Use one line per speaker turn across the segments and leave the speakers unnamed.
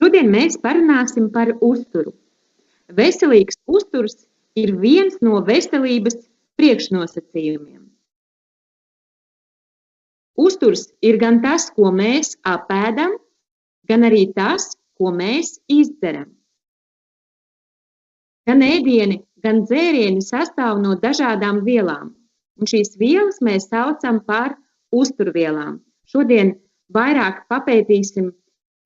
Šodien mēs parunāsim par uzturu. Veselīgs uzturs ir viens no veselības priekšnosacījumiem. Uzturs ir gan tas, ko mēs apēdam, gan arī tas, ko mēs izdzeram. Gan ēdieni, gan dzērieni sastāv no dažādām vielām, un šīs vielas mēs saucam par uzturvielām. Šodien vairāk papētīsim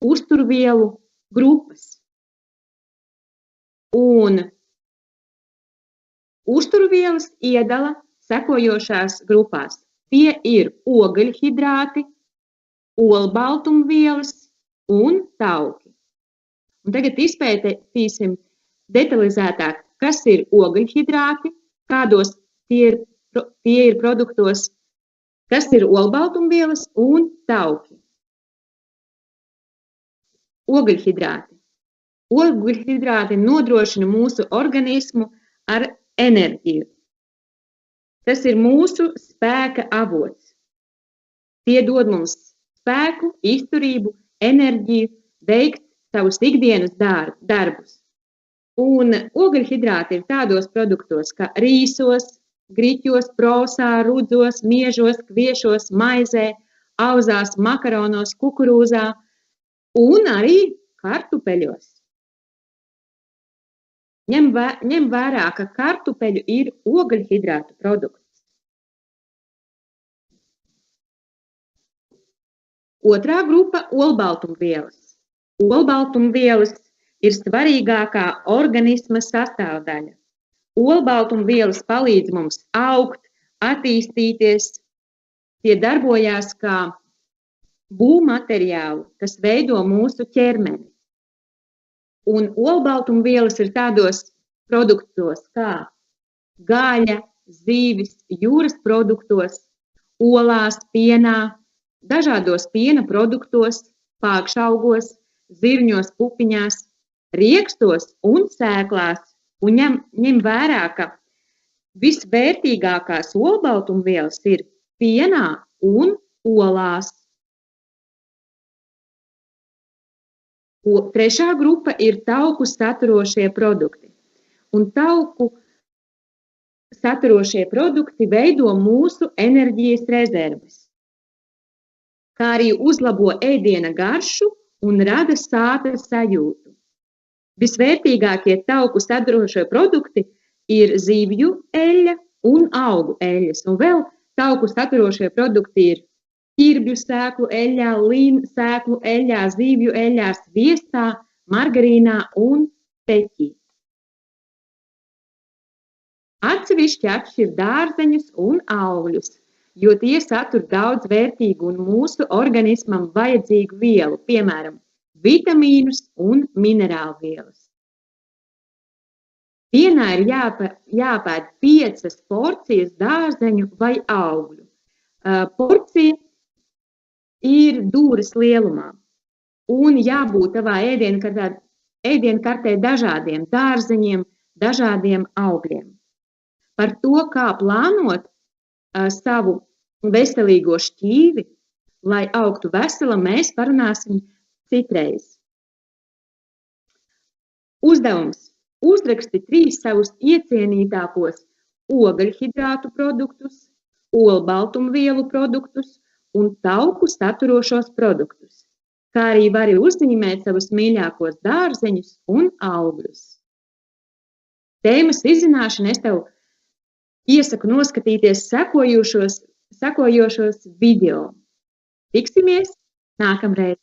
uzturvielu grupas. Un uzturvielas iedala sekojošās grupās. Tie ir ogļhidrāti, olbaltumvielas un tauki. Un tagad izpētīsim detalizētāk, kas ir ogļhidrāti, kādos tie ir produktos, kas ir olbaltumvielas un tauki. Ogļhidrāti. Ogļhidrāti nodrošina mūsu organismu ar enerģiju. Tas ir mūsu spēka avots. Tie dod mums spēku, izturību, enerģiju, veikt savus ikdienas darbus. Un ogļhidrāti ir tādos produktos kā rīsos, griķos, prosā, rudzos, miežos, kviešos, maizē, auzās, makaronos, kukurūzā un arī kartupeļos. Ņem vērā, ka kartupeļu ir ogļhidrātu produkts. Otrā grupa – olbaltumvielas. Olbaltumvielas ir svarīgākā organisma sastāvdaļa. Olbaltumvielas palīdz mums augt, attīstīties. Tie darbojās kā būvmateriāli, kas veido mūsu ķermeni. Un olbaltumvielas ir tādos produktos kā gaļa, zīvis, jūras produktos, olās, pienā, dažādos piena produktos, pākšaugos, zirņos, pupiņās, riekstos un sēklās. Un ņem vērā, ka visvērtīgākās olbaltumvielas ir pienā un olās. Trešā grupa ir tauku saturošie produkti. Un tauku saturošie produkti veido mūsu enerģijas rezerves, kā arī uzlabo ēdiena garšu un rada sāta sajūtu. Visvērtīgākie tauku saturošie produkti ir zivju eļļa un augu eļļas. Un vēl tauku saturošie produkti ir ķirbju sēklu eļļā, līnu sēklu eļļā, zivju eļļā, sviestā, margarīnā un peķī. Atsevišķi atšķir dārzeņus un augļus, jo tie satur daudz vērtīgu un mūsu organismam vajadzīgu vielu, piemēram, vitamīnus un minerālvielas. Dienā ir jāpēd 5 porcijas dārzeņu vai augļu. Porcija ir dūres lielumā un jābūt tavā ēdienkartē dažādiem dārzeņiem, dažādiem augļiem. Par to, kā plānot savu veselīgo šķīvi, lai augtu vesela, mēs parunāsim citreiz. Uzdevums. Uzraksti 3 savus iecienītākos ogļhidrātu produktus, olbaltumvielu produktus un tauku saturošos produktus, kā arī vari uzzīmēt savus mīļākos dārzeņus un augļus. Tēmas izzināšana es tev iesaku noskatīties sekojošos video. Tiksimies nākamreiz!